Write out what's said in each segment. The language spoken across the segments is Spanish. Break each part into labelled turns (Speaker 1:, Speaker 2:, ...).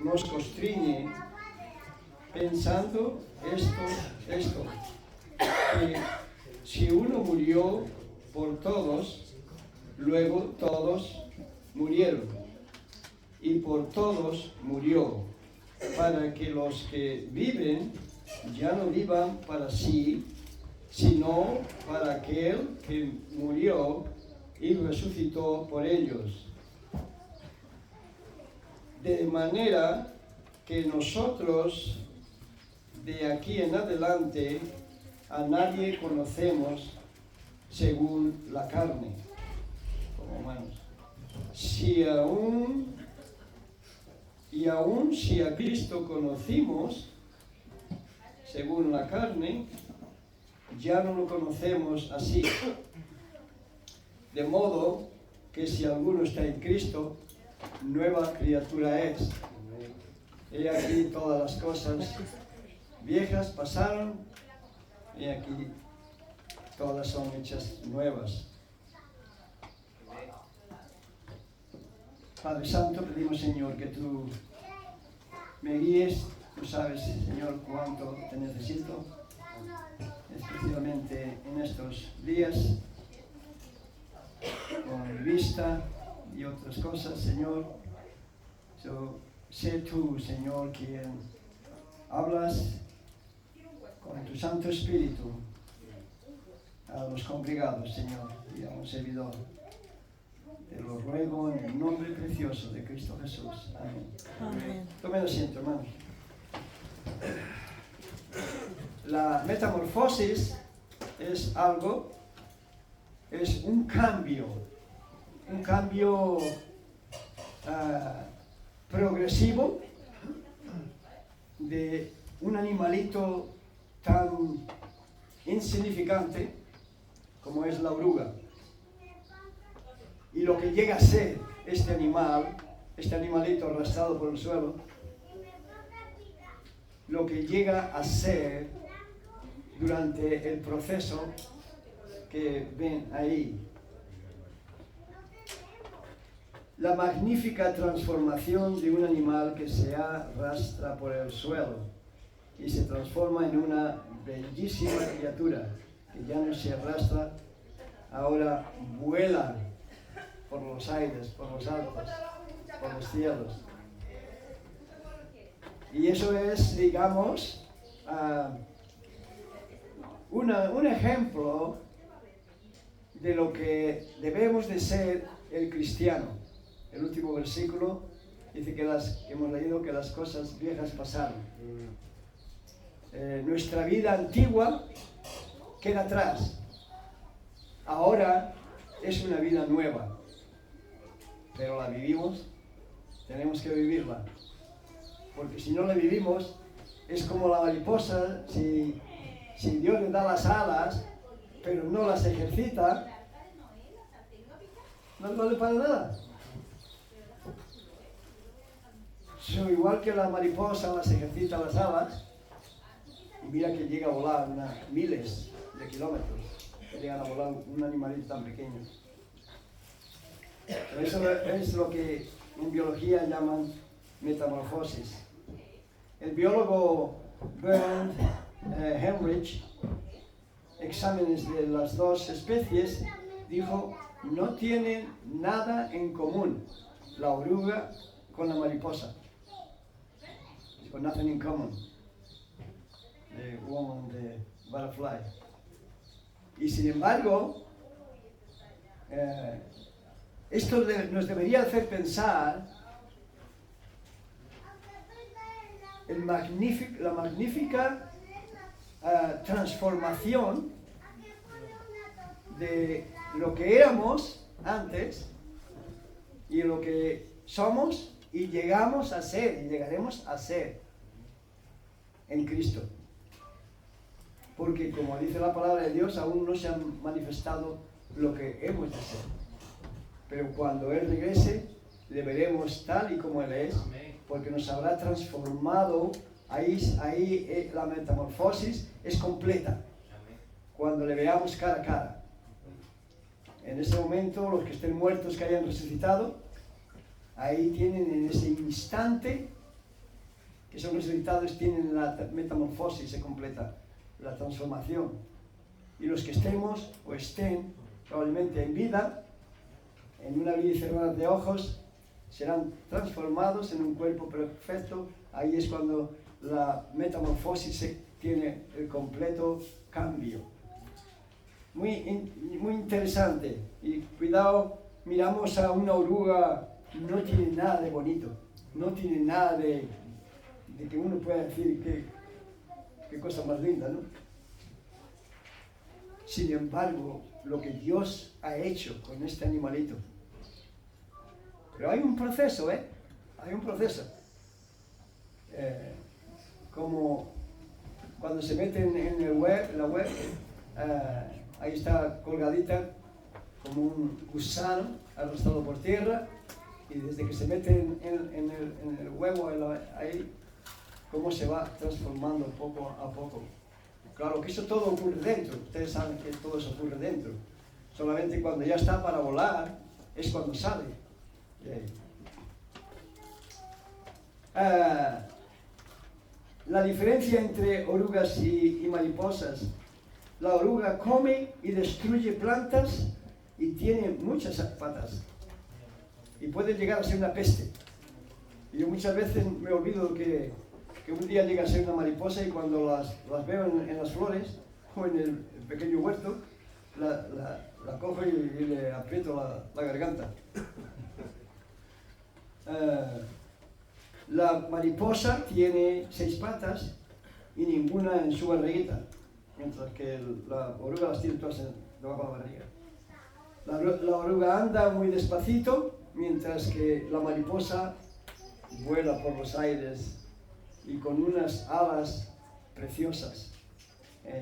Speaker 1: nos constriñe pensando esto, que si uno murió por todos, luego todos murieron, y por todos murió, para que los que viven ya no vivan para sí, sino para aquel que murió y resucitó por ellos. De manera que nosotros de aquí en adelante a nadie conocemos según la carne, como humanos. Aún si a Cristo conocimos según la carne, ya no lo conocemos así. De modo que si alguno está en Cristo, nueva criatura es. He aquí todas las cosas viejas pasaron, y aquí todas son hechas nuevas. Padre Santo, pedimos, Señor, que tú me guíes. Tú sabes, Señor, cuánto te necesito, especialmente en estos días, con mi vista y otras cosas, Señor. Sé tú, Señor, quien hablas con tu Santo Espíritu a los congregados, Señor, y a un servidor. Te lo ruego en el nombre precioso de Cristo Jesús. Amén.
Speaker 2: Amén.
Speaker 1: Tomen asiento, hermanos. La metamorfosis es un cambio progresivo de un animalito tan insignificante como es la oruga. Y lo que llega a ser este animalito arrastrado por el suelo, lo que llega a ser durante el proceso que ven ahí. La magnífica transformación de un animal que se arrastra por el suelo y se transforma en una bellísima criatura que ya no se arrastra, ahora vuela por los aires, por los altos, por los cielos. Y eso es, digamos, un ejemplo de lo que debemos de ser el cristiano. El último versículo dice que hemos leído que las cosas viejas pasaron. Nuestra vida antigua queda atrás. Ahora es una vida nueva. Pero la vivimos, tenemos que vivirla. Porque si no la vivimos, es como la mariposa, si Dios le da las alas, pero no las ejercita, no vale para nada. Igual que la mariposa las ejercita las alas, y mira que llega a volar miles de kilómetros, que llegan a volar un animalito tan pequeño. Pero eso es lo que en biología llaman metamorfosis. El biólogo Bernd Heinrich, exámenes de las dos especies, dijo: no tienen nada en común la oruga con la mariposa. Got nothing in common. The woman, the butterfly. Y sin embargo, esto nos debería hacer pensar la magnífica transformación de lo que éramos antes y lo que somos y llegamos a ser y llegaremos a ser en Cristo. Porque como dice la palabra de Dios, aún no se ha manifestado lo que hemos de ser. Pero cuando Él regrese, le veremos tal y como Él es, porque nos habrá transformado. Ahí la metamorfosis es completa, cuando le veamos cara a cara. En ese momento, los que estén muertos, que hayan resucitado, ahí tienen en ese instante que son resucitados tienen la metamorfosis, se completa la transformación. Y los que estemos o estén probablemente en vida, en un abrir y cerrar de ojos, serán transformados en un cuerpo perfecto. Ahí es cuando la metamorfosis tiene el completo cambio. Muy interesante. Y cuidado, miramos a una oruga, no tiene nada de bonito, no tiene nada de que uno pueda decir qué cosa más linda, ¿no? Sin embargo, lo que Dios ha hecho con este animalito. Pero hay un proceso, hay un proceso. Como cuando se meten en la web, ahí está colgadita como un gusano arrastrado por tierra, y desde que se meten en el huevo, ahí, cómo se va transformando poco a poco. Claro que eso todo ocurre dentro, ustedes saben que todo eso ocurre dentro. Solamente cuando ya está para volar, es cuando sale. La diferencia entre orugas y mariposas: la oruga come y destruye plantas y tiene muchas patas y puede llegar a ser una peste. Y yo muchas veces me olvido que un día llega a ser una mariposa, y cuando las veo en las flores o en el pequeño huerto, la cojo y le aprieto la garganta. La mariposa tiene 6 patas y ninguna en su barriguita, mientras que la oruga las tiene todas debajo de la barriga. La oruga anda muy despacito, mientras que la mariposa vuela por los aires y con unas alas preciosas.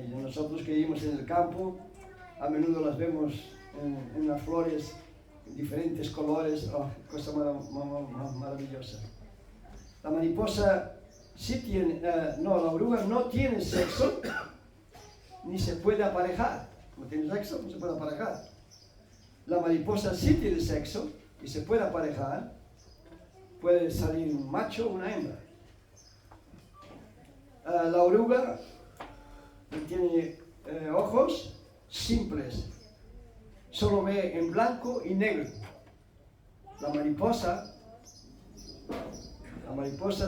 Speaker 1: Nosotros que vivimos en el campo, a menudo las vemos en las flores, en diferentes colores, cosa maravillosa. La mariposa sí tiene, la oruga no tiene sexo, ni se puede aparejar. No tiene sexo, no se puede aparejar. La mariposa sí tiene sexo y se puede aparejar. Puede salir un macho o una hembra. La oruga tiene ojos simples, solo ve en blanco y negro. La mariposa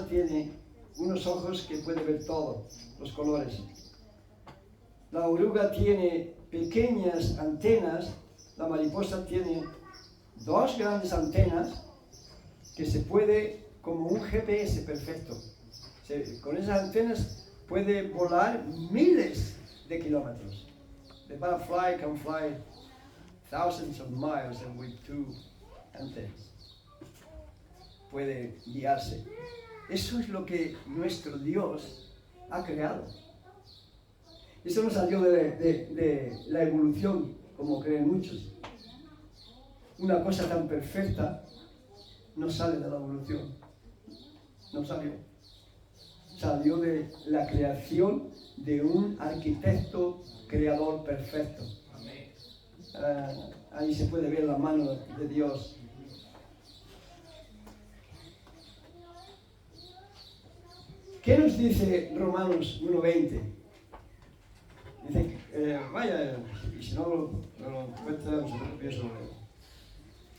Speaker 1: tiene unos ojos que puede ver todos los colores. La oruga tiene pequeñas antenas, la mariposa tiene 2 grandes antenas que se puede, como un GPS perfecto. Con esas antenas puede volar miles de kilómetros. The butterfly can fly thousands of miles and with 2 antennas. Puede guiarse. Eso es lo que nuestro Dios ha creado. Eso no salió de la evolución, como creen muchos. Una cosa tan perfecta no sale de la evolución. No salió. Salió de la creación de un arquitecto creador perfecto. Ahí se puede ver la mano de Dios. ¿Qué nos dice Romanos 1:20? Dice, y si no lo encuentran, pienso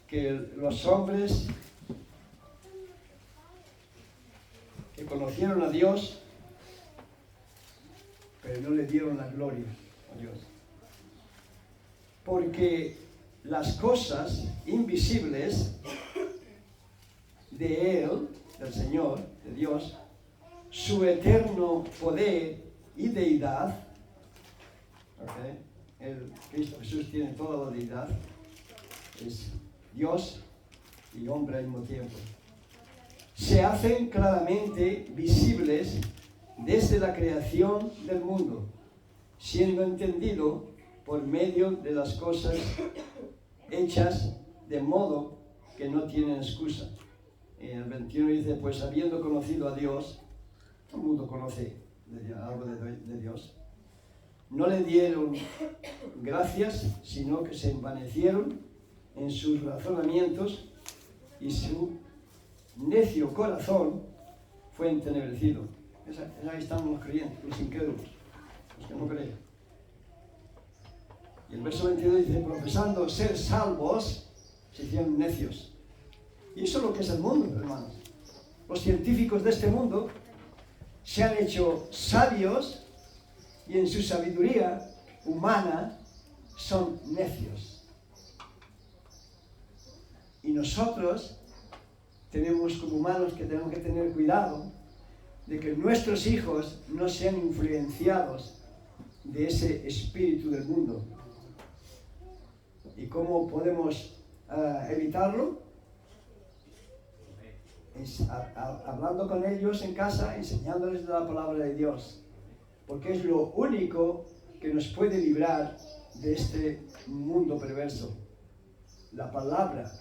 Speaker 1: que los hombres que conocieron a Dios, pero no le dieron la gloria a Dios. Porque las cosas invisibles de Él, del Señor, de Dios, su eterno poder y deidad, el Cristo Jesús tiene toda la deidad, es Dios y hombre al mismo tiempo, se hacen claramente visibles desde la creación del mundo, siendo entendido por medio de las cosas hechas de modo que no tienen excusa. En el 21 dice, pues habiendo conocido a Dios, todo el mundo conoce algo de Dios, no le dieron gracias, sino que se envanecieron en sus razonamientos y su necio corazón fue entenebrecido. Ahí están los creyentes, los incrédulos, los que no creen. Y el verso 22 dice, profesando ser salvos, se hicieron necios. Y eso es lo que es el mundo, hermanos. Los científicos de este mundo se han hecho sabios y en su sabiduría humana son necios. Y nosotros tenemos como humanos que tenemos que tener cuidado de que nuestros hijos no sean influenciados de ese espíritu del mundo. ¿Y cómo podemos evitarlo? Es hablando con ellos en casa, enseñándoles de la palabra de Dios, porque es lo único que nos puede librar de este mundo perverso, la palabra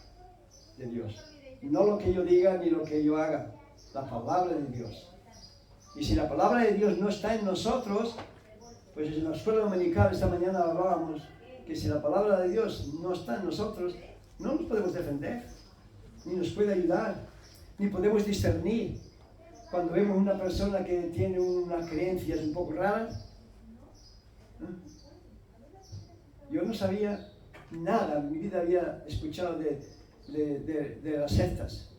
Speaker 1: de Dios, no lo que yo diga ni lo que yo haga, la palabra de Dios. Y si la palabra de Dios no está en nosotros, pues en la escuela dominical esta mañana hablábamos que si la palabra de Dios no está en nosotros, no nos podemos defender, ni nos puede ayudar, ni podemos discernir. Cuando vemos una persona que tiene unas creencias un poco raras, yo no sabía nada, en mi vida había escuchado de las sectas,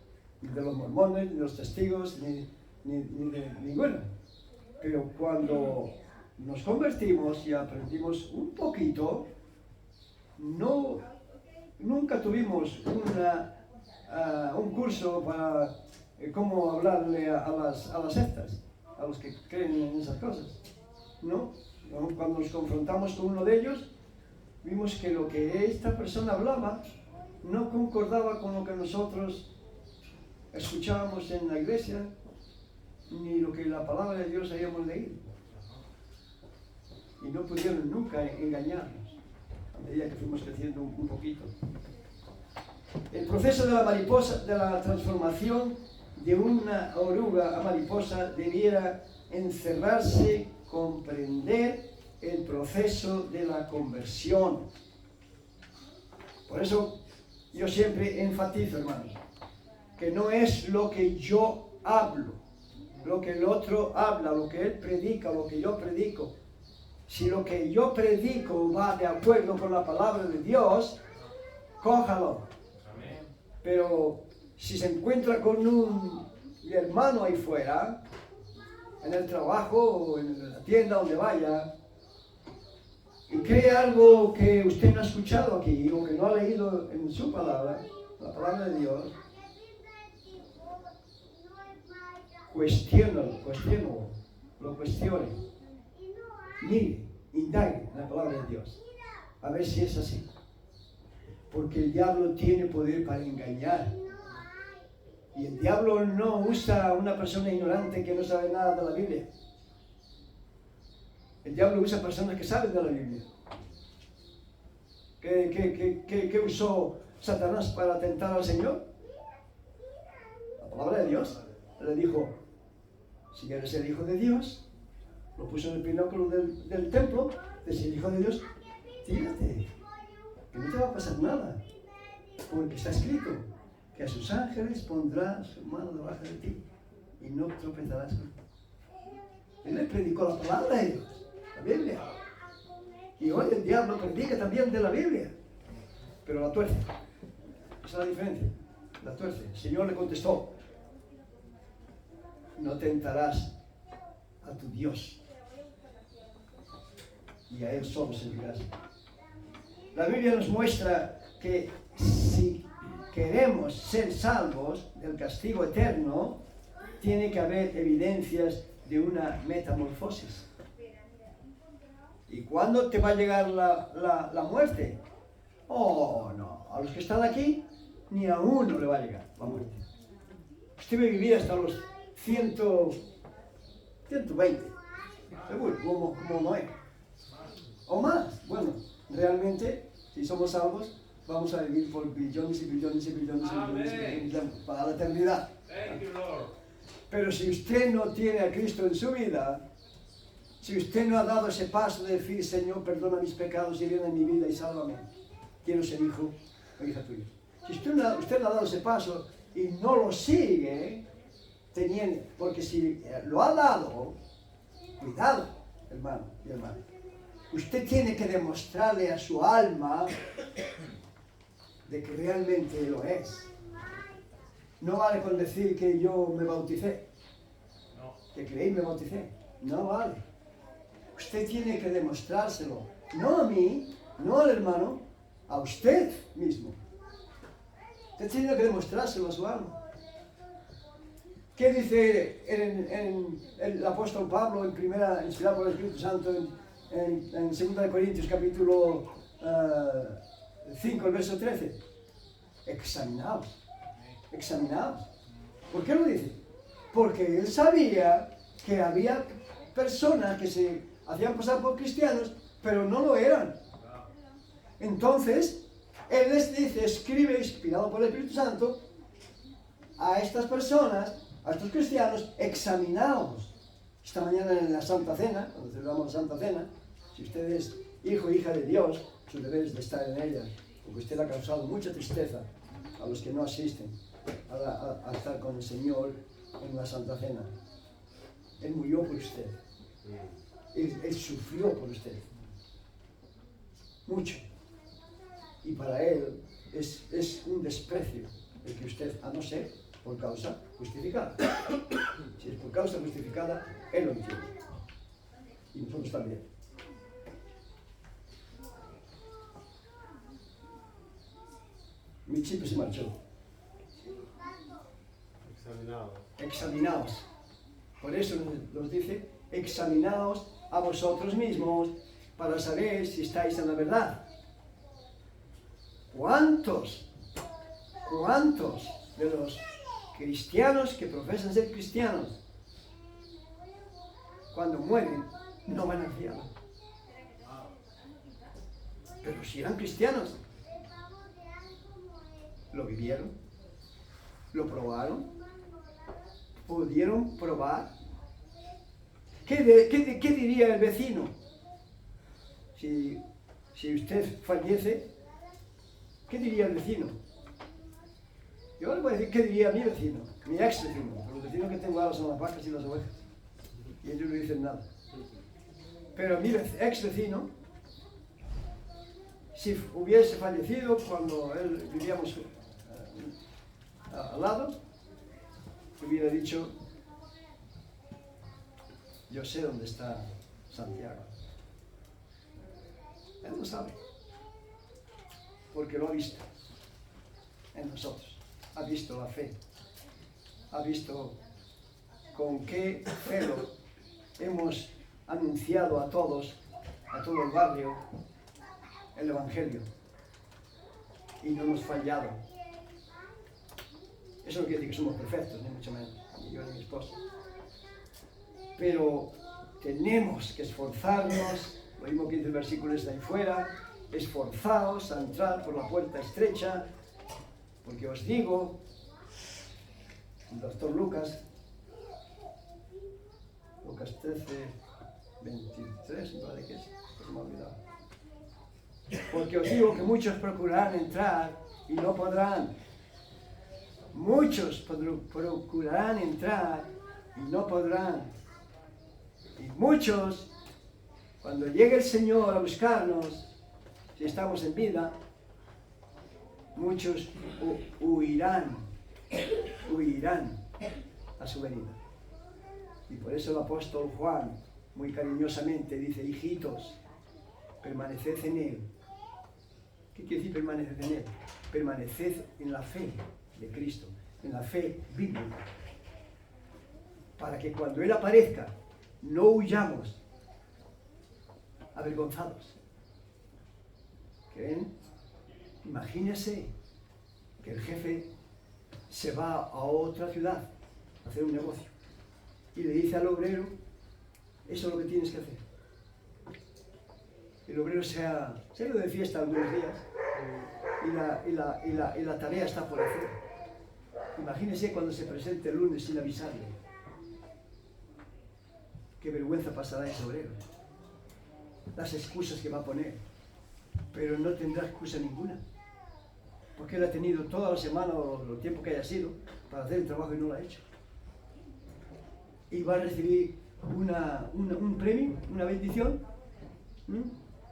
Speaker 1: ni de los mormones, ni de los testigos, ni de ninguno. Pero cuando nos convertimos y aprendimos un poquito, nunca tuvimos un curso para cómo hablarle a las sectas, a los que creen en esas cosas. ¿No? Cuando nos confrontamos con uno de ellos, vimos que lo que esta persona hablaba no concordaba con lo que nosotros escuchábamos en la iglesia, ni lo que la palabra de Dios habíamos leído. Y no pudieron nunca engañarnos, a medida que fuimos creciendo un poquito. El proceso de la mariposa, de la transformación de una oruga a mariposa, debiera encerrarse, comprender el proceso de la conversión. Por eso yo siempre enfatizo, hermanos, que no es lo que yo hablo, lo que el otro habla, lo que él predica, lo que yo predico. Si lo que yo predico va de acuerdo con la palabra de Dios, cójalo. Pero si se encuentra con un hermano ahí fuera, en el trabajo o en la tienda, donde vaya, y cree algo que usted no ha escuchado aquí o que no ha leído en su palabra, la palabra de Dios, cuestione, mire, indague en la palabra de Dios, a ver si es así. Porque el diablo tiene poder para engañar. Y el diablo no usa a una persona ignorante que no sabe nada de la Biblia. El diablo usa a personas que saben de la Biblia. ¿Qué usó Satanás para tentar al Señor? La palabra de Dios. Le dijo, si eres el Hijo de Dios, lo puso en el pináculo del templo, dice, el Hijo de Dios, tírate, que no te va a pasar nada, porque está escrito, que a sus ángeles pondrá su mano debajo de ti, y no tropezarás. Él le predicó la palabra de Dios, la Biblia. Y hoy el diablo predica también de la Biblia, pero la tuerce. Esa es la diferencia, la tuerce. El Señor le contestó, no tentarás a tu Dios, y a Él solo servirás. La Biblia nos muestra que si queremos ser salvos del castigo eterno, tiene que haber evidencias de una metamorfosis. ¿Y cuándo te va a llegar la muerte? Oh, no, a los que están aquí, ni a uno le va a llegar la muerte. Usted va a vivir hasta los 120, seguro, como Noé. O más. Bueno, realmente, si somos salvos, vamos a vivir por billones y billones y billones y billones, y billones para la eternidad. Pero si usted no tiene a Cristo en su vida, si usted no ha dado ese paso de decir, Señor, perdona mis pecados y viene en mi vida y sálvame, quiero ser hijo o hija tuya. Si usted no ha dado ese paso y no lo sigue, teniendo, porque si lo ha dado, cuidado, hermano y hermana. Usted tiene que demostrarle a su alma de que realmente lo es. No vale con decir que yo me bauticé. Que creí me bauticé. No vale. Usted tiene que demostrárselo. No a mí, no al hermano, a usted mismo. Usted tiene que demostrárselo a su alma. ¿Qué dice el apóstol Pablo en primera, inspirado por el Espíritu Santo, en 2 de Corintios capítulo 5, el verso 13? Examinaos, examinaos. ¿Por qué lo dice? Porque él sabía que había personas que se hacían pasar por cristianos, pero no lo eran. Entonces, él les dice, escribe, inspirado por el Espíritu Santo, a estas personas, a estos cristianos, examinaos. Esta mañana en la Santa Cena, cuando celebramos la Santa Cena, si usted es hijo o hija de Dios, su deber es de estar en ella, porque usted ha causado mucha tristeza a los que no asisten a estar con el Señor en la Santa Cena. Él murió por usted. Él sufrió por usted. Mucho. Y para Él es un desprecio el que usted, a no ser por causa justificada. Si es por causa justificada, Él lo entiende. Y nosotros también. Mi chip se marchó. Examinaos. Por eso nos dice, examinaos a vosotros mismos para saber si estáis en la verdad. ¿Cuántos de los cristianos que profesan ser cristianos, cuando mueren, no van al cielo? Pero si eran cristianos, lo vivieron, lo probaron, pudieron probar. ¿Qué diría el vecino? Si usted fallece, ¿qué diría el vecino? Yo le voy a decir qué diría mi vecino, mi ex vecino. Los vecinos que tengo ahora son las vacas y las ovejas. Y ellos no dicen nada. Pero mi ex vecino, si hubiese fallecido cuando él vivíamos al lado, hubiera dicho, yo sé dónde está Santiago. Él lo sabe, porque lo ha visto en nosotros. Ha visto la fe, ha visto con qué celo hemos anunciado a todos, a todo el barrio, el Evangelio, y no hemos fallado. Eso no quiere decir que somos perfectos, ni mucho menos, ni yo ni mi esposa. Pero tenemos que esforzarnos, lo mismo que dice el versículo de ahí fuera, esforzaos a entrar por la puerta estrecha, porque os digo, el doctor Lucas 13, 23, me parece que es, se me ha olvidado. Porque os digo que muchos procurarán entrar y no podrán. Muchos procurarán entrar y no podrán. Y muchos, cuando llegue el Señor a buscarnos, si estamos en vida, muchos huirán a su venida. Y por eso el apóstol Juan, muy cariñosamente, dice, hijitos, permaneced en Él. ¿Qué quiere decir permaneced en Él? Permaneced en la fe de Cristo, en la fe bíblica, para que cuando Él aparezca, no huyamos avergonzados. ¿Creen? Imagínese que el jefe se va a otra ciudad a hacer un negocio y le dice al obrero, eso es lo que tienes que hacer. El obrero se ha ido de fiesta algunos días y la tarea está por hacer. Imagínese cuando se presente el lunes sin avisarle. Qué vergüenza pasará ese obrero. Las excusas que va a poner. Pero no tendrá excusa ninguna. Porque él ha tenido toda la semana o el tiempo que haya sido para hacer el trabajo y no lo ha hecho. y va a recibir un premio, una bendición.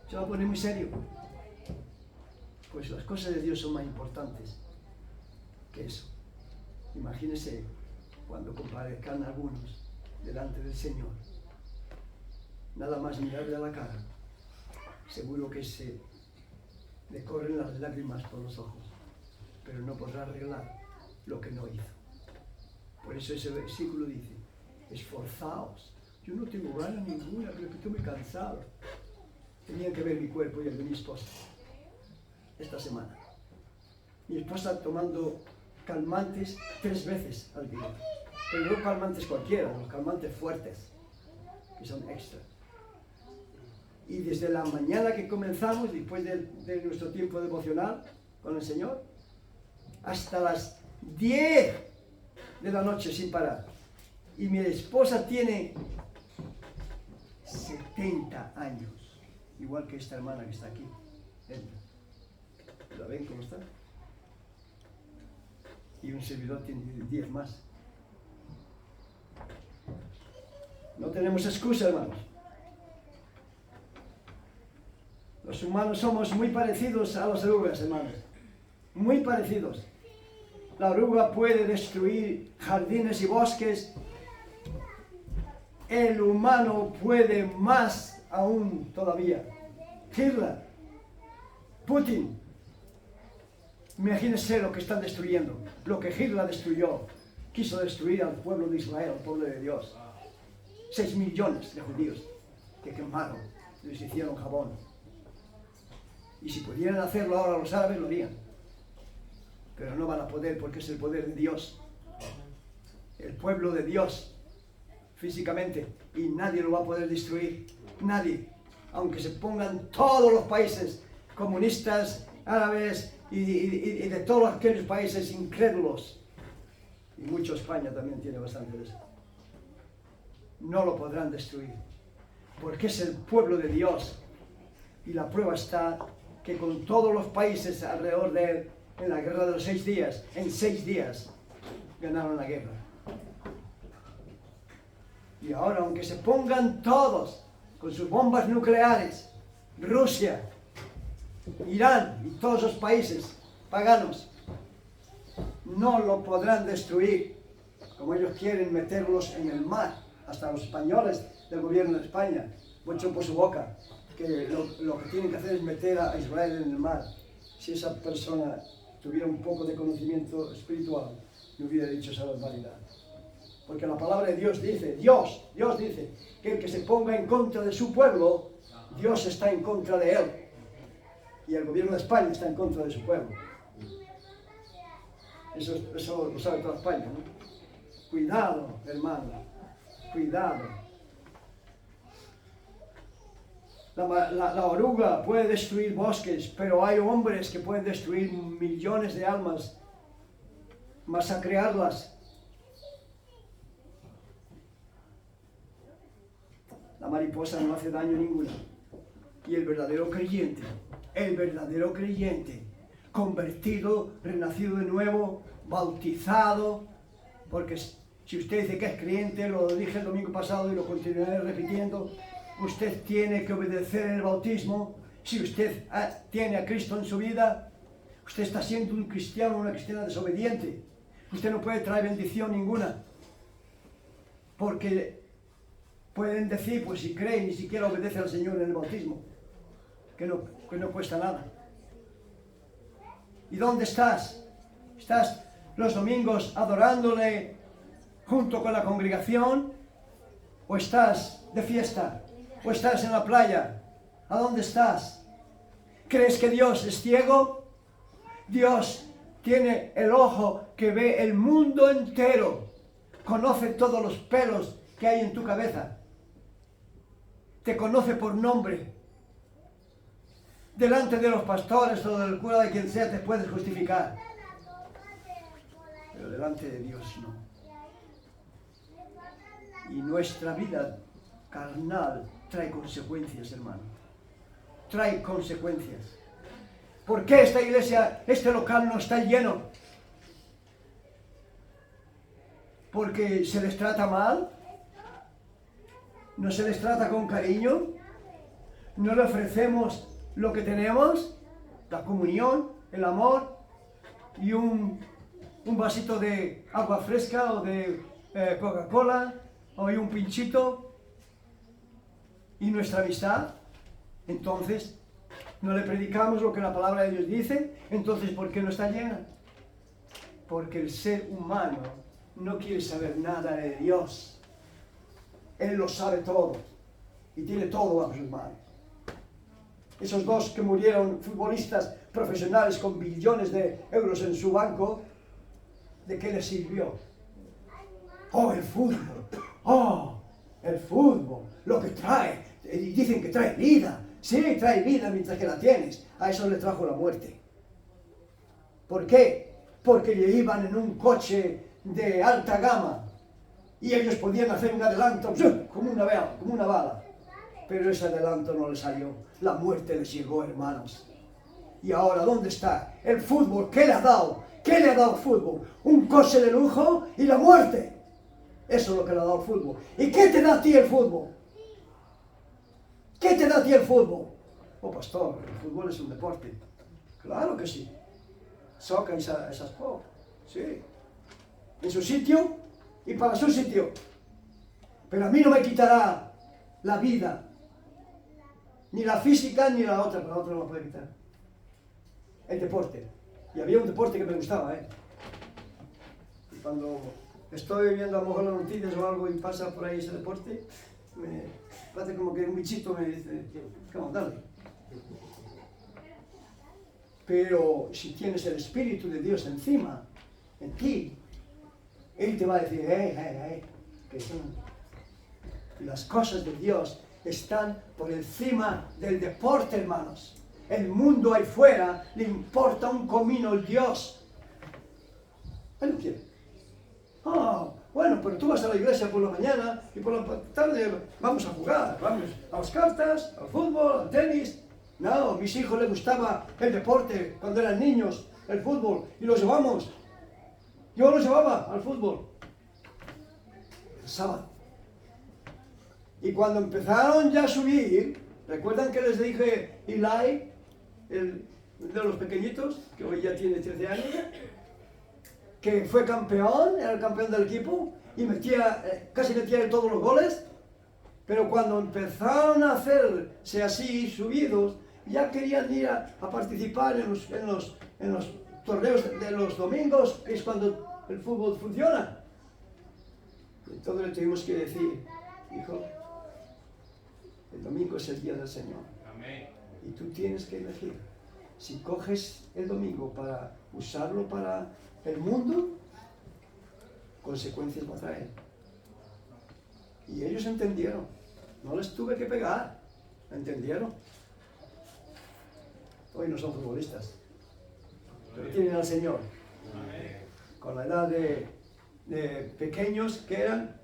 Speaker 1: Se va a poner muy serio. Pues las cosas de Dios son más importantes que eso. Imagínense cuando comparezcan algunos delante del Señor. Nada más mirarle a la cara, seguro que se le corren las lágrimas por los ojos, pero no podrá arreglar lo que no hizo. Por eso ese versículo dice: esforzaos. Yo no tengo ganas ninguna, pero estoy muy cansado. Tenían que ver mi cuerpo y el de mi esposa esta semana. Mi esposa tomando calmantes 3 veces al día, pero no calmantes cualquiera, los calmantes fuertes, que son extra. Y desde la mañana que comenzamos, después de nuestro tiempo devocional con el Señor, hasta las 10 de la noche sin parar. Y mi esposa tiene 70 años, igual que esta hermana que está aquí. ¿La ven cómo está? Y un servidor tiene 10 más. No tenemos excusa, hermanos. Los humanos somos muy parecidos a las orugas, hermanos. Muy parecidos. La oruga puede destruir jardines y bosques. El humano puede más aún todavía. Hitler, Putin. Imagínense lo que están destruyendo. Lo que Hitler destruyó. Quiso destruir al pueblo de Israel, al pueblo de Dios. 6 millones de judíos que quemaron. Les hicieron jabón. Y si pudieran hacerlo ahora los árabes, lo harían. Pero no van a poder porque es el poder de Dios. El pueblo de Dios, físicamente. Y nadie lo va a poder destruir. Nadie. Aunque se pongan todos los países comunistas, árabes y de todos aquellos países incrédulos. Y mucho España también tiene bastante de eso. No lo podrán destruir. Porque es el pueblo de Dios. Y la prueba está que con todos los países alrededor de él, en la guerra de los 6 días, en 6 días, ganaron la guerra. Y ahora, aunque se pongan todos con sus bombas nucleares, Rusia, Irán y todos los países paganos, no lo podrán destruir, como ellos quieren meterlos en el mar, hasta los españoles del gobierno de España, mucho por su boca, que lo que tienen que hacer es meter a Israel en el mar. Si esa persona tuviera un poco de conocimiento espiritual, no hubiera dicho esa barbaridad. Porque la palabra de Dios dice, Dios dice, que el que se ponga en contra de su pueblo, Dios está en contra de él. Y el gobierno de España está en contra de su pueblo. Eso lo sabe toda España, ¿no? Cuidado, hermano, cuidado. La oruga puede destruir bosques, pero hay hombres que pueden destruir millones de almas, masacrearlas. La mariposa no hace daño ninguno. Y el verdadero creyente, convertido, renacido de nuevo, bautizado, porque si usted dice que es creyente, lo dije el domingo pasado y lo continuaré repitiendo, usted tiene que obedecer el bautismo. Si usted tiene a Cristo en su vida, usted está siendo un cristiano o una cristiana desobediente. Usted no puede traer bendición ninguna. Porque pueden decir, pues si cree, ni siquiera obedece al Señor en el bautismo. Que no cuesta nada. ¿Y dónde estás? ¿Estás los domingos adorándole junto con la congregación? ¿O estás de fiesta? ¿O estás en la playa? ¿A dónde estás? ¿Crees que Dios es ciego? Dios tiene el ojo que ve el mundo entero. Conoce todos los pelos que hay en tu cabeza. Te conoce por nombre. Delante de los pastores o del cura, de quien sea, te puedes justificar. Pero delante de Dios no. Y nuestra vida carnal trae consecuencias, hermano. Trae consecuencias. ¿Por qué esta iglesia, este local no está lleno? ¿Porque se les trata mal? no se les trata con cariño, no le ofrecemos lo que tenemos, la comunión, el amor y un vasito de agua fresca o de Coca-Cola o un pinchito y nuestra amistad. Entonces no le predicamos lo que la palabra de Dios dice. Entonces, ¿por qué no está llena? Porque el ser humano no quiere saber nada de Dios. Él lo sabe todo y tiene todo bajo sus manos. Esos dos que murieron, futbolistas profesionales con billones de euros en su banco, ¿de qué les sirvió? ¡Oh, el fútbol! ¡Oh, el fútbol! Lo que trae. Y dicen que trae vida. Sí, trae vida mientras que la tienes. A eso le trajo la muerte. ¿Por qué? Porque iban en un coche de alta gama y ellos podían hacer un adelanto como una bala. Pero ese adelanto no les salió. La muerte les llegó, hermanos. Y ahora, ¿dónde está el fútbol? ¿Qué le ha dado? ¿Qué le ha dado el fútbol? Un coche de lujo y la muerte. Eso es lo que le ha dado el fútbol. ¿Y qué te da a ti el fútbol? ¿Qué te da a ti el fútbol? Oh, pastor, el fútbol es un deporte. Claro que sí. Soccer esas cosas. Sí. En su sitio y para su sitio. Pero a mí no me quitará la vida. Ni la física ni la otra. La otra no la puede quitar. El deporte. Y había un deporte que me gustaba, Y cuando estoy viendo a lo mejor las noticias o algo y pasa por ahí ese deporte, me parece como que un bichito me dice, ¿cómo dale? Pero si tienes el Espíritu de Dios encima, en ti, Él te va a decir, que y las cosas de Dios están por encima del deporte, hermanos. El mundo ahí fuera le importa un comino el Dios. Él no quiere. Bueno, pero tú vas a la iglesia por la mañana y por la tarde vamos a jugar, vamos a las cartas, al fútbol, al tenis. No, a mis hijos les gustaba el deporte cuando eran niños, el fútbol, y los llevamos. Yo los llevaba al fútbol. El sábado. Y cuando empezaron ya a subir, ¿recuerdan que les dije Eli, el de los pequeñitos, que hoy ya tiene 13 años? Que fue campeón, era el campeón del equipo, y casi metía todos los goles, pero cuando empezaron a hacerse así, subidos, ya querían ir a participar en los torneos de los domingos, que es cuando el fútbol funciona. Entonces le tuvimos que decir, hijo, el domingo es el día del Señor. Amén. Y tú tienes que elegir. Si coges el domingo para usarlo para el mundo, consecuencias va a traer. Y ellos entendieron. No les tuve que pegar. ¿Entendieron? Hoy no son futbolistas. Pero tienen al Señor. Con la edad de pequeños que eran,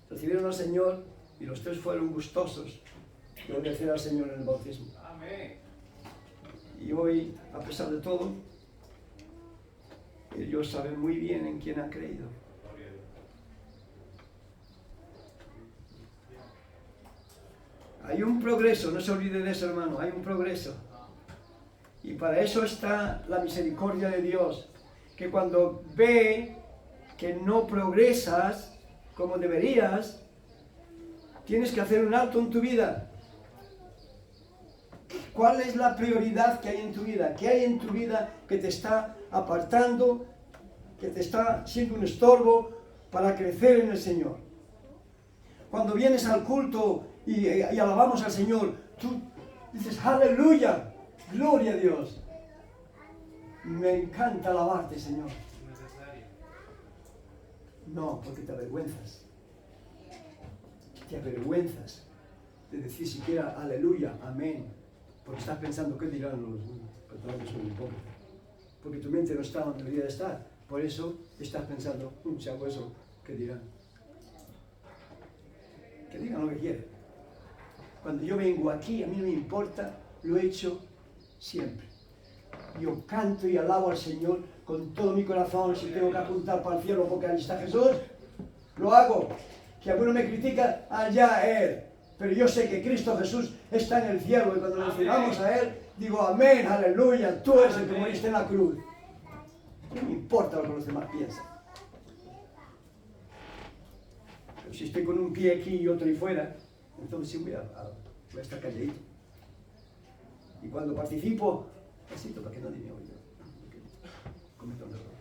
Speaker 1: recibieron al Señor y los tres fueron gustosos de obedecer al Señor en el bautismo. Y hoy, a pesar de todo, ellos saben muy bien en quién han creído. Hay un progreso, no se olviden de eso, hermano, hay un progreso. Y para eso está la misericordia de Dios, que cuando ve que no progresas como deberías, tienes que hacer un alto en tu vida. ¿Cuál es la prioridad que hay en tu vida? ¿Qué hay en tu vida que te está apartando, que te está siendo un estorbo para crecer en el Señor? Cuando vienes al culto y alabamos al Señor, tú dices, aleluya, gloria a Dios. Me encanta alabarte, Señor. No, porque te avergüenzas. Te avergüenzas de decir siquiera aleluya, amén. Porque estás pensando, ¿qué dirán los perdón que soy un poco? Porque tu mente no está donde debería estar. Por eso estás pensando, si hago eso, ¿qué dirán? Que digan lo que quieran. Cuando yo vengo aquí, a mí no me importa, lo he hecho siempre. Yo canto y alabo al Señor con todo mi corazón. Si tengo que apuntar para el cielo porque allí está Jesús, lo hago. Que alguno me critica, allá él. Pero yo sé que Cristo Jesús está en el cielo y cuando nos recibamos a Él, digo amén, aleluya, tú eres el que moriste en la cruz. No me importa lo que los demás piensan. Pero si estoy con un pie aquí y otro ahí fuera, entonces sí voy a estar calladito. Y cuando participo, necesito para que nadie me oiga. Cometo un error.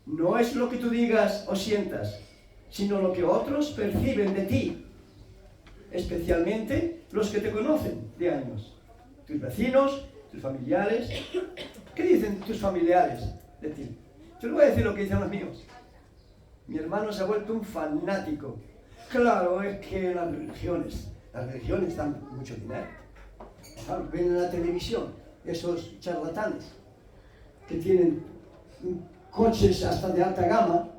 Speaker 1: No es lo que tú digas o sientas, sino lo que otros perciben de ti, especialmente los que te conocen de años, tus vecinos, tus familiares. ¿Qué dicen tus familiares de ti? Yo les voy a decir lo que dicen los míos. Mi hermano se ha vuelto un fanático. Claro, es que las religiones dan mucho dinero. Claro, ven en la televisión esos charlatanes que tienen coches hasta de alta gama,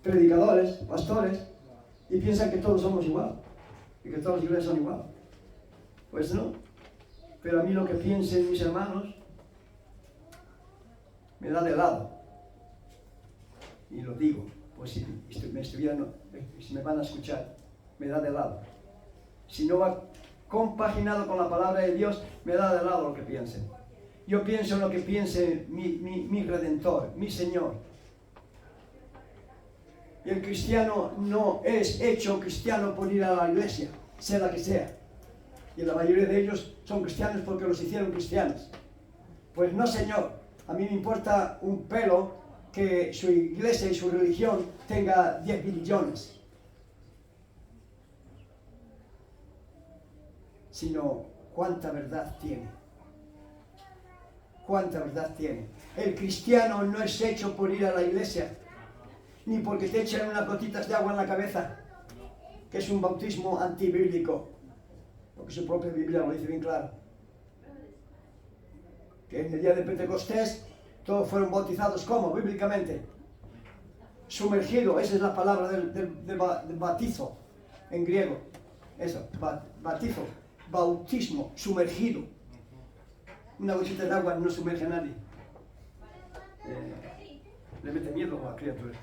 Speaker 1: predicadores, pastores, y piensan que todos somos igual, y que todas las iglesias son igual. Pues no. Pero a mí lo que piensen mis hermanos me da de lado. Y lo digo, pues si me van a escuchar, me da de lado. Si no va compaginado con la palabra de Dios, me da de lado lo que piensen. Yo pienso en lo que piense mi Redentor, mi Señor. Y el cristiano no es hecho cristiano por ir a la iglesia, sea la que sea. Y la mayoría de ellos son cristianos porque los hicieron cristianos. Pues no, Señor, a mí me importa un pelo que su iglesia y su religión tenga 10 billones. Sino cuánta verdad tiene. Cuánta verdad tiene. El cristiano no es hecho por ir a la iglesia, ni porque te echen unas gotitas de agua en la cabeza, que es un bautismo antibíblico, porque su propia Biblia lo dice bien claro. Que en el día de Pentecostés todos fueron bautizados, ¿cómo? Bíblicamente. Sumergido, esa es la palabra del bautizo en griego. Eso, bautizo, bautismo, sumergido. Una gotita de agua no sumerge a nadie. Le mete miedo a la criatura.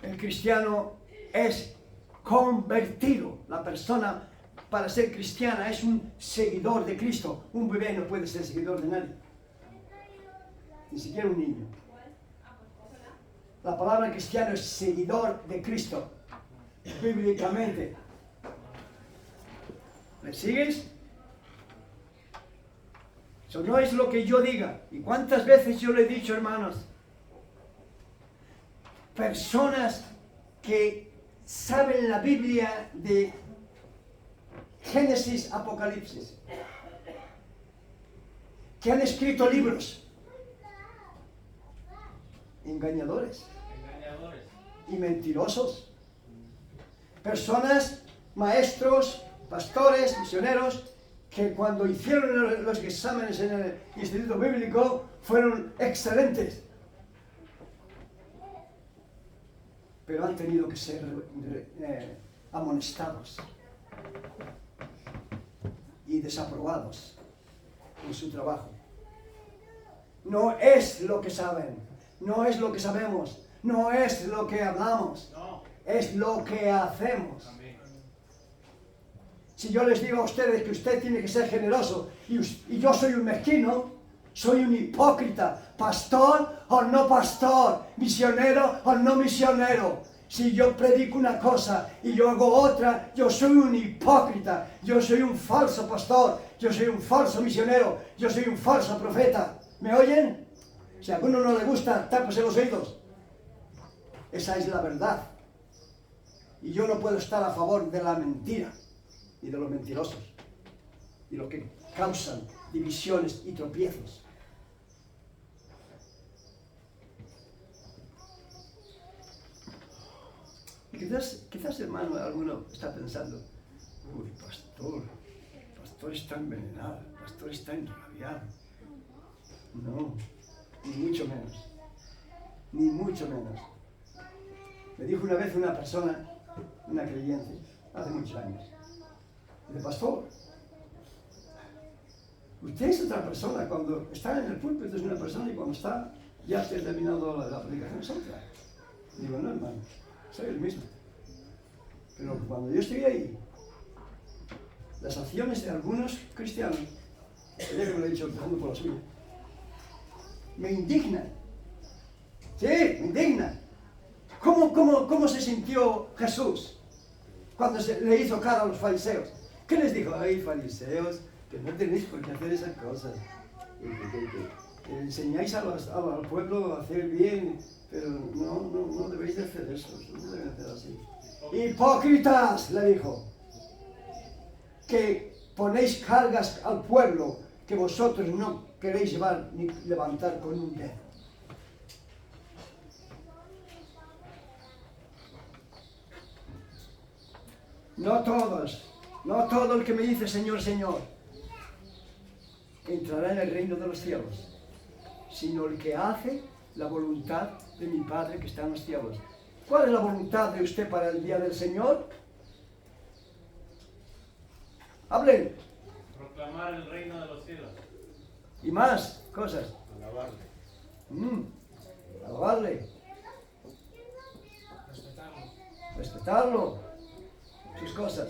Speaker 1: El cristiano es convertido. La persona, para ser cristiana, es un seguidor de Cristo. Un bebé no puede ser seguidor de nadie. Ni siquiera un niño. La palabra cristiano es seguidor de Cristo. Bíblicamente. ¿Me sigues? Eso no es lo que yo diga. ¿Y cuántas veces yo le he dicho, hermanos? Personas que saben la Biblia de Génesis, Apocalipsis, que han escrito libros, engañadores y mentirosos. Personas, maestros, pastores, misioneros, que cuando hicieron los exámenes en el Instituto Bíblico fueron excelentes, pero han tenido que ser amonestados y desaprobados en su trabajo. No es lo que saben, no es lo que sabemos, no es lo que hablamos, es lo que hacemos. Si yo les digo a ustedes que usted tiene que ser generoso y yo soy un mezquino, soy un hipócrita, pastor o no pastor, misionero o no misionero. Si yo predico una cosa y yo hago otra, yo soy un hipócrita, yo soy un falso pastor, yo soy un falso misionero, yo soy un falso profeta. ¿Me oyen? Si a alguno no le gusta, tápese los oídos. Esa es la verdad. Y yo no puedo estar a favor de la mentira y de los mentirosos y los que causan divisiones y tropiezos. Y quizás hermano, alguno está pensando, uy, pastor está envenenado, pastor está enrabiado. No, ni mucho menos, ni mucho menos. Me dijo una vez una persona, una creyente, hace muchos años, de pastor, Usted es otra persona, cuando está en el púlpito es una persona y cuando está ya terminando la predicación es otra. Digo, no hermano, soy el mismo. Pero cuando yo estoy ahí, las acciones de algunos cristianos, ayer me lo he dicho empezando por la suya, me indignan. Sí, me indignan. ¿Cómo se sintió Jesús cuando le hizo cara a los fariseos? ¿Qué les dijo? Ay, fariseos, que no tenéis por qué hacer esas cosas. Que enseñáis al pueblo a hacer bien, pero no debéis de hacer eso, no deben hacer así. Hipócritas, le dijo, que ponéis cargas al pueblo que vosotros no queréis llevar ni levantar con un dedo. No todo el que me dice Señor, Señor, entrará en el reino de los cielos, sino el que hace la voluntad de mi Padre que está en los cielos. ¿Cuál es la voluntad de usted para el día del Señor? Hablen.
Speaker 2: Proclamar el reino de los cielos.
Speaker 1: Y más cosas.
Speaker 2: Alabarle.
Speaker 1: Alabarle. Respetarlo. Sus cosas.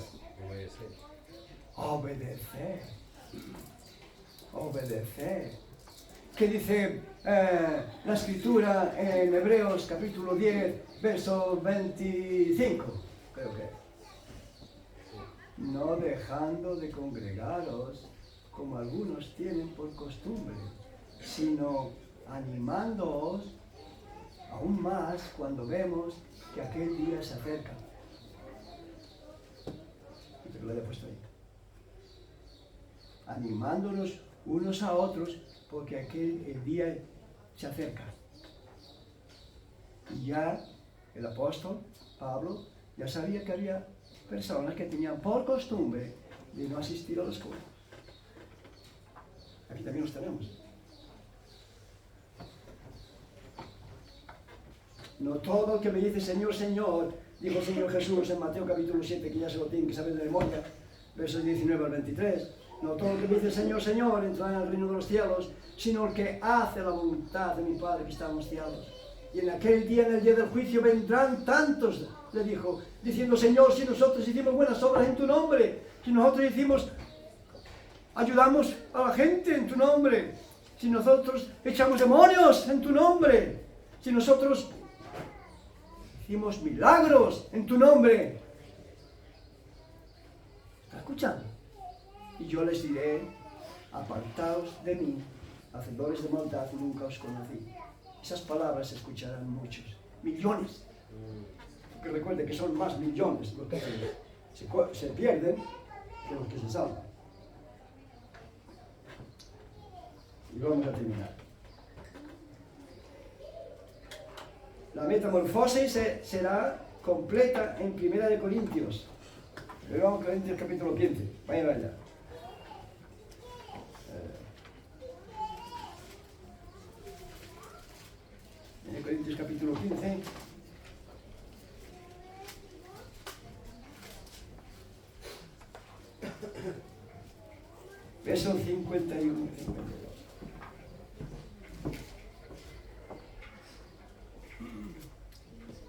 Speaker 1: Obedecer. Obedecer. ¿Qué dice la escritura en Hebreos capítulo 10, verso 25? Creo que. No dejando de congregaros como algunos tienen por costumbre, sino animándoos aún más cuando vemos que aquel día se acerca. Y lo he puesto ahí. Animándonos unos a otros porque el día se acerca. Y ya el apóstol Pablo ya sabía que había personas que tenían por costumbre de no asistir a los cultos. Aquí también los tenemos. No todo el que me dice Señor, Señor, dijo el Señor Jesús en Mateo capítulo 7, que ya se lo tienen que saber de memoria, versos 19 al 23. No todo el que me dice Señor, Señor, entrará en el reino de los cielos, sino el que hace la voluntad de mi Padre que está en los cielos. Y en aquel día, en el día del juicio, vendrán tantos, le dijo, diciendo, Señor, si nosotros hicimos buenas obras en tu nombre, si nosotros ayudamos a la gente en tu nombre, si nosotros echamos demonios en tu nombre, si nosotros hicimos milagros en tu nombre. ¿Está escuchando? Y yo les diré, apartaos de mí, hacedores de maldad, nunca os conocí. Esas palabras se escucharán muchos, millones. Porque recuerde que son más millones los que se pierden que los que se salvan. Y vamos a terminar. La metamorfosis será completa en 1 Corintios. 1 Corintios capítulo 15. Vayan allá. 1 Corintios capítulo 15. Verso 51 y 52.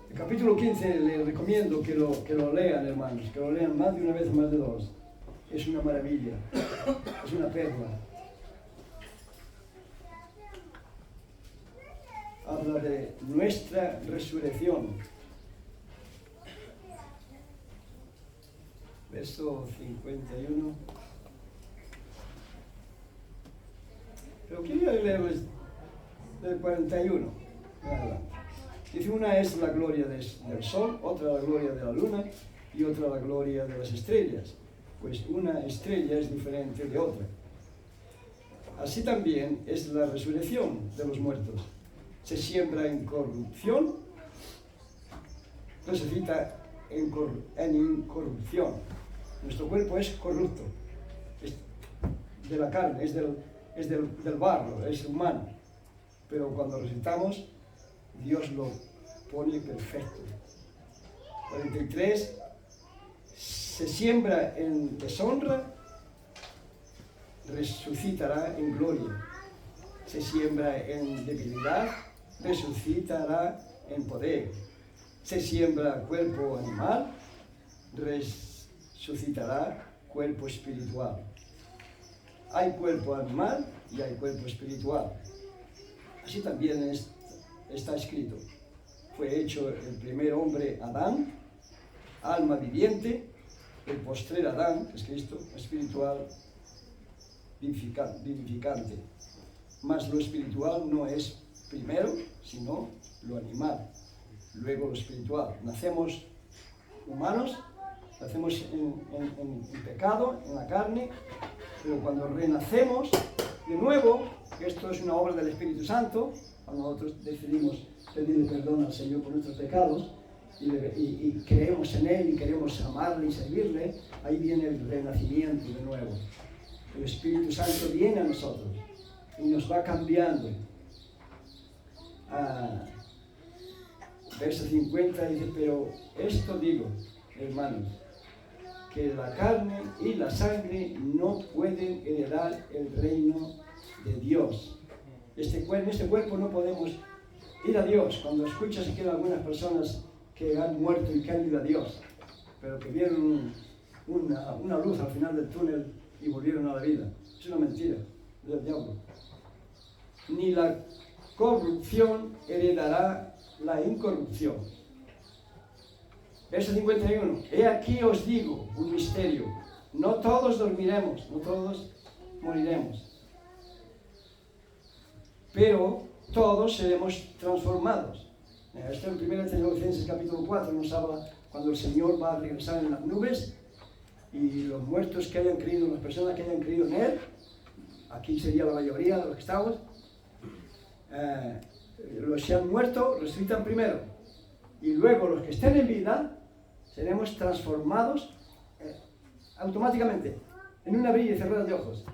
Speaker 1: El capítulo 15 les recomiendo que lo lean, hermanos, que lo lean más de una vez o más de dos. Es una maravilla, es una perla. Habla de nuestra resurrección. Verso 51. Pero quería leerles del 41. Adelante. Dice, una es la gloria del sol, otra la gloria de la luna y otra la gloria de las estrellas. Pues una estrella es diferente de otra. Así también es la resurrección de los muertos. Se siembra en corrupción, resucita en incorrupción. Nuestro cuerpo es corrupto, es de la carne, es del barro, es humano. Pero cuando resucitamos, Dios lo pone perfecto. 43, se siembra en deshonra, resucitará en gloria. Se siembra en debilidad, resucitará en poder. Se siembra cuerpo animal, resucitará cuerpo espiritual. Hay cuerpo animal y hay cuerpo espiritual. Así también está escrito. Fue hecho el primer hombre Adán, alma viviente, el postrer Adán, que es Cristo, espiritual, vivificante. Mas lo espiritual no es primero, sino lo animal, luego lo espiritual. Nacemos humanos, nacemos en pecado, en la carne, pero cuando renacemos de nuevo, esto es una obra del Espíritu Santo, cuando nosotros decidimos pedirle perdón al Señor por nuestros pecados y creemos en Él y queremos amarle y servirle, ahí viene el renacimiento de nuevo. El Espíritu Santo viene a nosotros y nos va cambiando. Verso 50 dice, pero esto digo, hermanos, que la carne y la sangre no pueden heredar el reino de Dios. En este cuerpo no podemos ir a Dios. Cuando escuchas aquí a algunas personas que han muerto y que han ido a Dios, pero que vieron una luz al final del túnel y volvieron a la vida. Es una mentira del diablo. Ni la corrupción heredará la incorrupción. Verso 51. He aquí os digo un misterio. No todos dormiremos, no todos moriremos, pero todos seremos transformados. Esto en 1 Tesalonicenses capítulo 4 nos habla cuando el Señor va a regresar en las nubes y los muertos que hayan creído, las personas que hayan creído en Él, aquí sería la mayoría de los que estamos, los que han muerto resucitan primero y luego los que estén en vida seremos transformados automáticamente, en un abrir y cerrar de ojos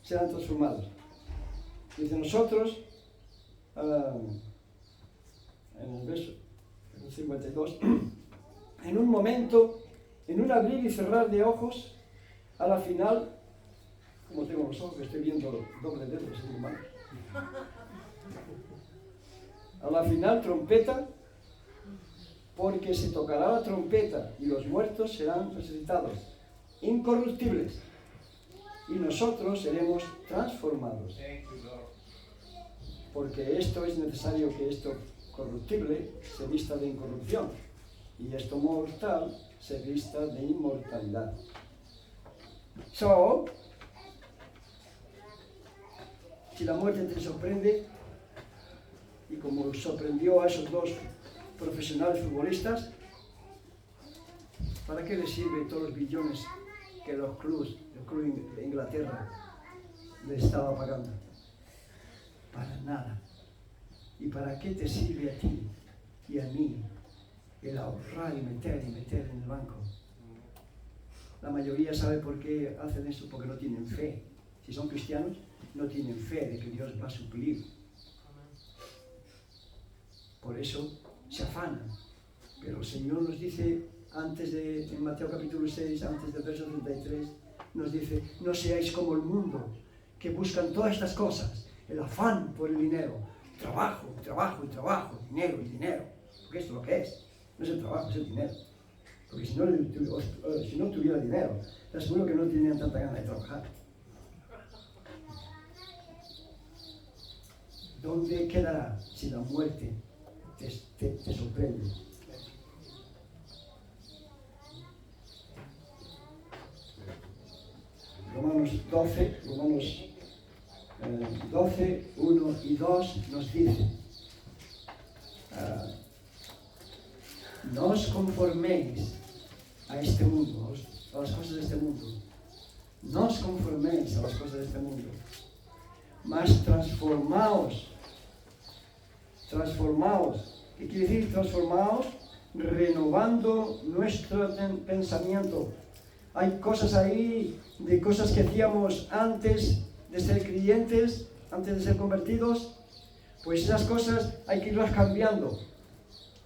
Speaker 1: serán transformados. Dice nosotros, en el verso 52, en un momento, en un abrir y cerrar de ojos, a la final, como tengo los ojos, estoy viendo doble dedo, sin humano. A la final trompeta, porque se tocará la trompeta y los muertos serán resucitados, incorruptibles, y nosotros seremos transformados. Porque esto es necesario que esto corruptible se vista de incorrupción y esto mortal se vista de inmortalidad. Si la muerte te sorprende, y como sorprendió a esos dos profesionales futbolistas, ¿para qué les sirve todos los billones que el club de Inglaterra le estaba pagando? Para nada. ¿Y para qué te sirve a ti y a mí el ahorrar y meter en el banco? La mayoría sabe por qué hacen eso, porque no tienen fe. Si son cristianos, no tienen fe de que Dios va a suplir. Por eso se afanan. Pero el Señor nos dice, en Mateo capítulo 6, antes del verso 33, nos dice, no seáis como el mundo, que buscan todas estas cosas, el afán por el dinero, trabajo, trabajo y trabajo, dinero y dinero, porque esto es lo que es, no es el trabajo, es el dinero. Porque si no tuviera dinero, te aseguro que no tendrían tanta ganas de trabajar. ¿Dónde quedará si la muerte te sorprende? Romanos 12, 1 y 2 nos dice, no os conforméis a este mundo, a las cosas de este mundo. No os conforméis a las cosas de este mundo, mas transformaos. ¿Qué quiere decir transformaos? Renovando nuestro pensamiento. Hay cosas ahí, de cosas que hacíamos antes de ser creyentes, antes de ser convertidos, pues esas cosas hay que irlas cambiando.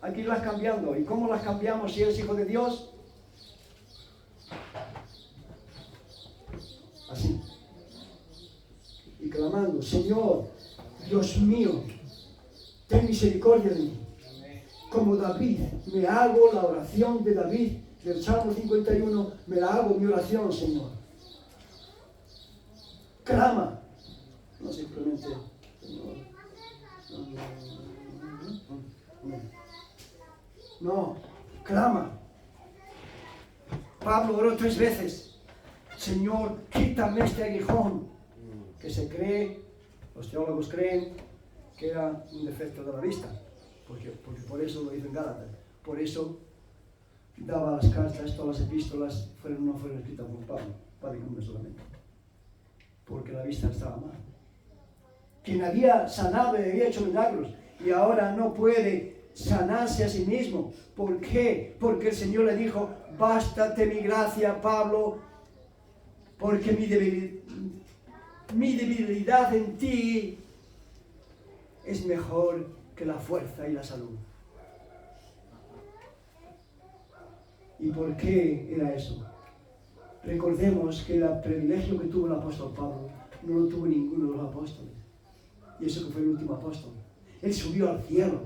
Speaker 1: Hay que irlas cambiando. ¿Y cómo las cambiamos si eres hijo de Dios? Así. y clamando, Señor, Dios mío, ten misericordia de mí. Como David, me hago la oración de David del Salmo 51, me la hago mi oración, Señor. Clama, no simplemente, Señor. No, clama. Pablo oró 3 veces. Señor, quítame este aguijón, que se cree, los teólogos creen que era un defecto de la vista, porque por eso lo hizo en Gálatas. Por eso daba las cartas, todas las epístolas no fueron escritas por Pablo, para ninguna solamente, porque la vista estaba mal. Quien había sanado y había hecho milagros y ahora no puede sanarse a sí mismo. ¿Por qué? Porque el Señor le dijo, bástate mi gracia, Pablo, porque mi debilidad en ti es mejor que la fuerza y la salud. ¿Y por qué era eso? Recordemos que el privilegio que tuvo el apóstol Pablo no lo tuvo ninguno de los apóstoles. Y eso que fue el último apóstol. Él subió al cielo.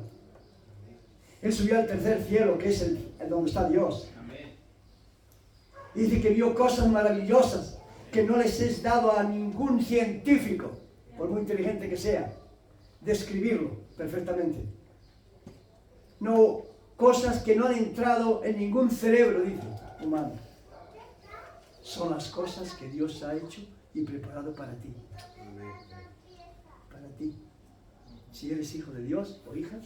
Speaker 1: Él subió al tercer cielo, que es el donde está Dios. Y dice que vio cosas maravillosas que no les es dado a ningún científico, por muy inteligente que sea, describirlo perfectamente. No, cosas que no han entrado en ningún cerebro, dice, humano. Son las cosas que Dios ha hecho y preparado para ti. Para ti. Si eres hijo de Dios o hija,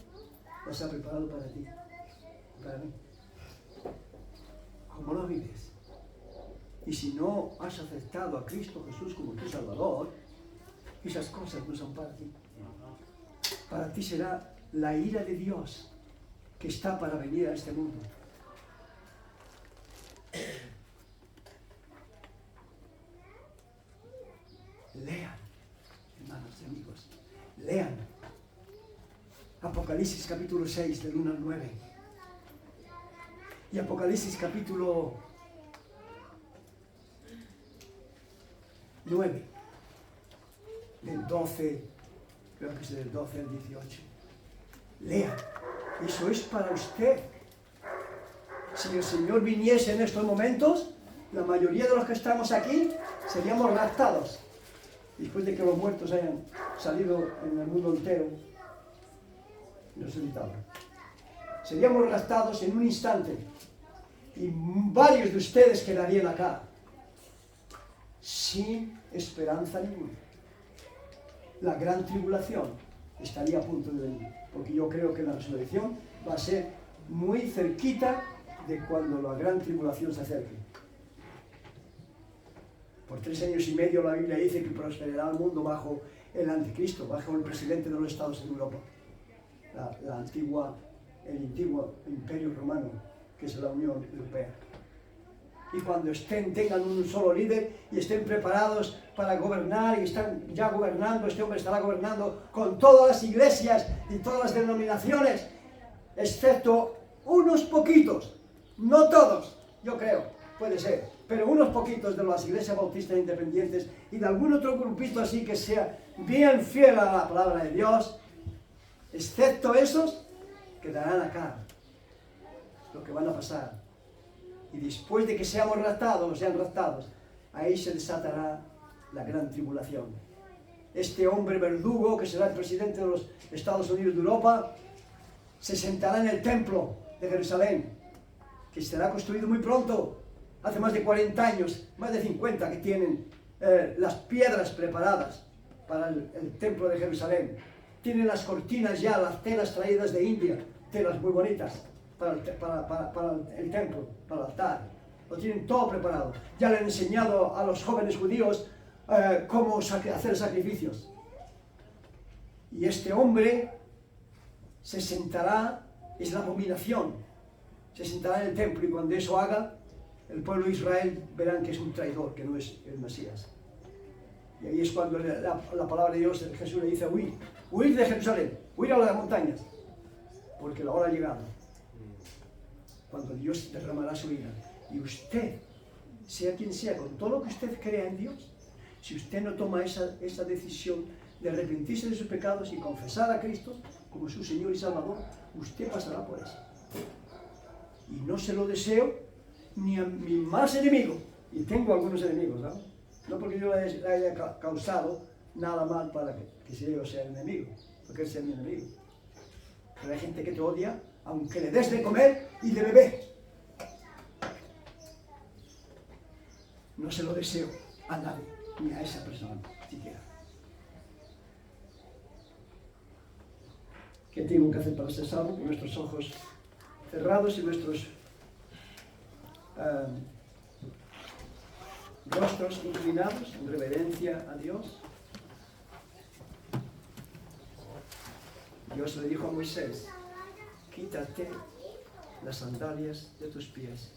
Speaker 1: las ha preparado para ti, para mí. ¿Cómo lo vives? Y si no has aceptado a Cristo Jesús como tu Salvador, esas cosas no son para ti. Para ti será la ira de Dios que está para venir a este mundo. Lean, hermanos y amigos, lean Apocalipsis capítulo 6 del 1 al 9 y Apocalipsis capítulo 9 del 12, creo que es del 12 al 18. Lean, eso es para usted. Si el Señor viniese en estos momentos, la mayoría de los que estamos aquí seríamos raptados después de que los muertos hayan salido en el mundo entero y resucitado. Seríamos raptados en un instante y varios de ustedes quedarían acá sin esperanza ninguna. La gran tribulación estaría a punto de venir, porque yo creo que la resurrección va a ser muy cerquita de cuando la gran tribulación se acerque. Por 3 años y medio la Biblia dice que prosperará el mundo bajo el anticristo, bajo el presidente de los estados en Europa. El antiguo imperio romano, que es la Unión Europea. Y cuando tengan un solo líder y estén preparados para gobernar y están ya gobernando, este hombre estará gobernando con todas las iglesias y todas las denominaciones, excepto unos poquitos, no todos, yo creo, puede ser, pero unos poquitos de las iglesias bautistas independientes y de algún otro grupito así que sea bien fiel a la palabra de Dios, excepto esos, quedarán acá, lo que van a pasar. Y después de que seamos raptados, o sean raptados, ahí se desatará la gran tribulación. Este hombre verdugo, que será el presidente de los Estados Unidos de Europa, se sentará en el templo de Jerusalén, que será construido muy pronto, hace más de 40 años, más de 50 que tienen las piedras preparadas para el templo de Jerusalén. Tienen las cortinas ya, las telas traídas de India, telas muy bonitas para el templo, para el altar. Lo tienen todo preparado. Ya le han enseñado a los jóvenes judíos cómo hacer sacrificios. Y este hombre se sentará, es la abominación, se sentará en el templo y cuando eso haga, el pueblo de Israel verán que es un traidor, que no es el Mesías. Y ahí es cuando la palabra de Dios, Jesús le dice, huid de Jerusalén, huid a las montañas, porque la hora ha llegado, cuando Dios derramará su ira. Y usted, sea quien sea, con todo lo que usted crea en Dios, Si usted no toma esa decisión de arrepentirse de sus pecados y confesar a Cristo como su Señor y Salvador, usted pasará por eso. Y no se lo deseo ni a mi más enemigo. Y tengo algunos enemigos, ¿no? No porque yo le haya causado nada mal para que yo sea enemigo, porque él sea mi enemigo. Pero hay gente que te odia, aunque le des de comer y de beber. No se lo deseo a nadie, ni a esa persona siquiera. ¿Qué tengo que hacer para ser salvo? Con nuestros ojos cerrados y nuestros rostros inclinados en reverencia a Dios. Dios le dijo a Moisés: quítate las sandalias de tus pies,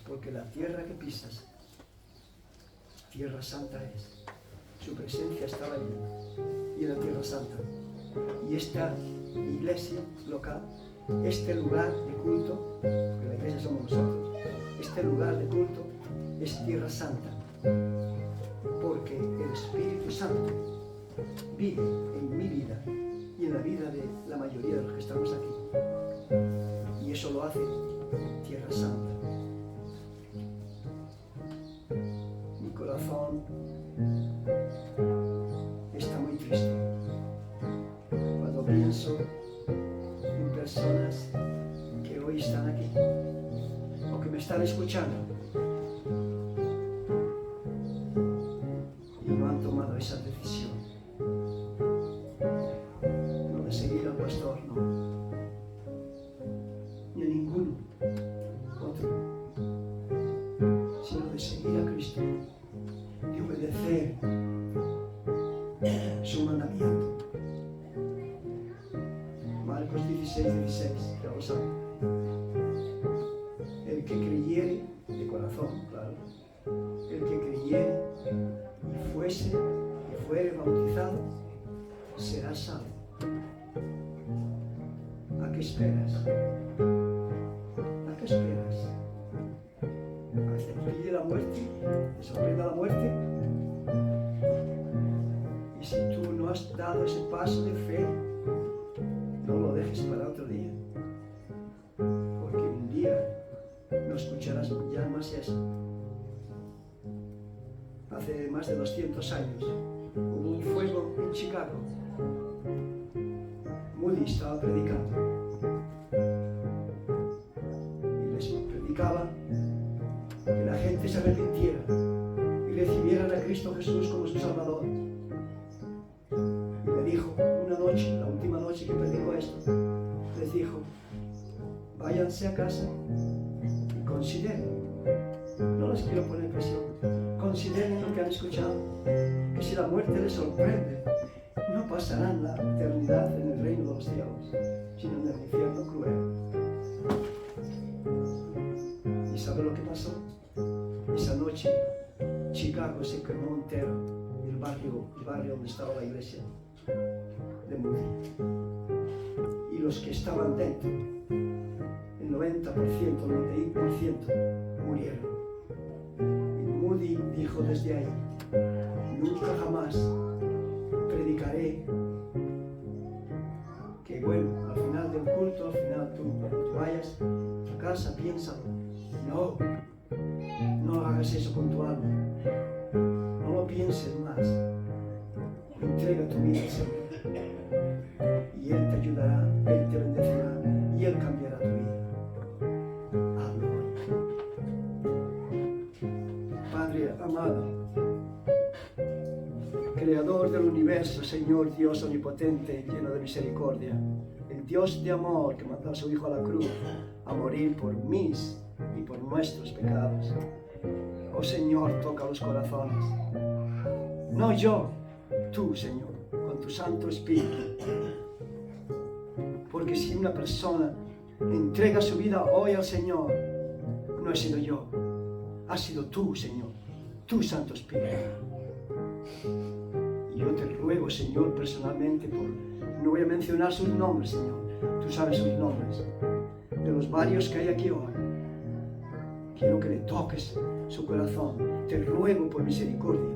Speaker 1: porque la tierra que pisas, tierra santa es. Su presencia estaba allí y en la tierra santa. Y esta iglesia local, este lugar de culto, que la iglesia somos nosotros, este lugar de culto es tierra santa, porque el Espíritu Santo vive en mi vida y en la vida de la mayoría de los que estamos aquí, y eso lo hace tierra santa. Mi corazón está muy triste cuando pienso en personas que hoy están aquí o que me están escuchando y no han tomado esa decisión, no de seguir al pastor, no, ni a ninguno otro, sino de seguir a Cristo, de obedecer su mandamiento. Marcos 16:16, ya lo saben. El que creyere, de corazón, claro, el que creyere y fuere bautizado, será salvo. ¿A qué esperas? ¿A qué esperas? ¿A que te pille la muerte? ¿Te sorprenda la muerte? Y si tú no has dado ese paso de fe, no lo dejes para otro día, porque un día no escucharás ya más eso. Hace más de 200 años hubo un fuego en Chicago. Moody estaba predicando y les predicaba que la gente se arrepintiera y recibieran a Cristo Jesús como su Salvador. Y me dijo una noche, la última noche que predicó esto, les dijo: váyanse a casa y consideren, no les quiero poner presión, consideren lo que han escuchado, que si la muerte les sorprende, no pasarán la eternidad en el reino de los cielos, sino en el infierno cruel. ¿Y sabe lo que pasó? Esa noche Chicago se quemó entero, el barrio donde estaba la iglesia de Moody. Y los que estaban dentro, el 90%, 91% murieron. Y Moody dijo desde ahí: nunca jamás predicaré que, bueno, al final del culto, al final tú vayas a casa, piénsalo. No hagas eso con tu alma. No lo pienses más. Entrega tu vida al Señor. Y Él te ayudará, Él te bendecirá y Él cambiará tu vida. Hazlo hoy. Padre amado, Creador del universo, Señor Dios omnipotente, lleno de misericordia, el Dios de amor que mandó a su Hijo a la cruz a morir por mis y por nuestros pecados. Oh Señor, toca los corazones. No yo, tú, Señor, con tu Santo Espíritu. Porque si una persona entrega su vida hoy al Señor, no he sido yo, has sido tú, Señor, tu Santo Espíritu. Y yo te ruego, Señor, personalmente, no voy a mencionar sus nombres, Señor, tú sabes sus nombres, de los varios que hay aquí hoy. Quiero que le toques su corazón. Te ruego por misericordia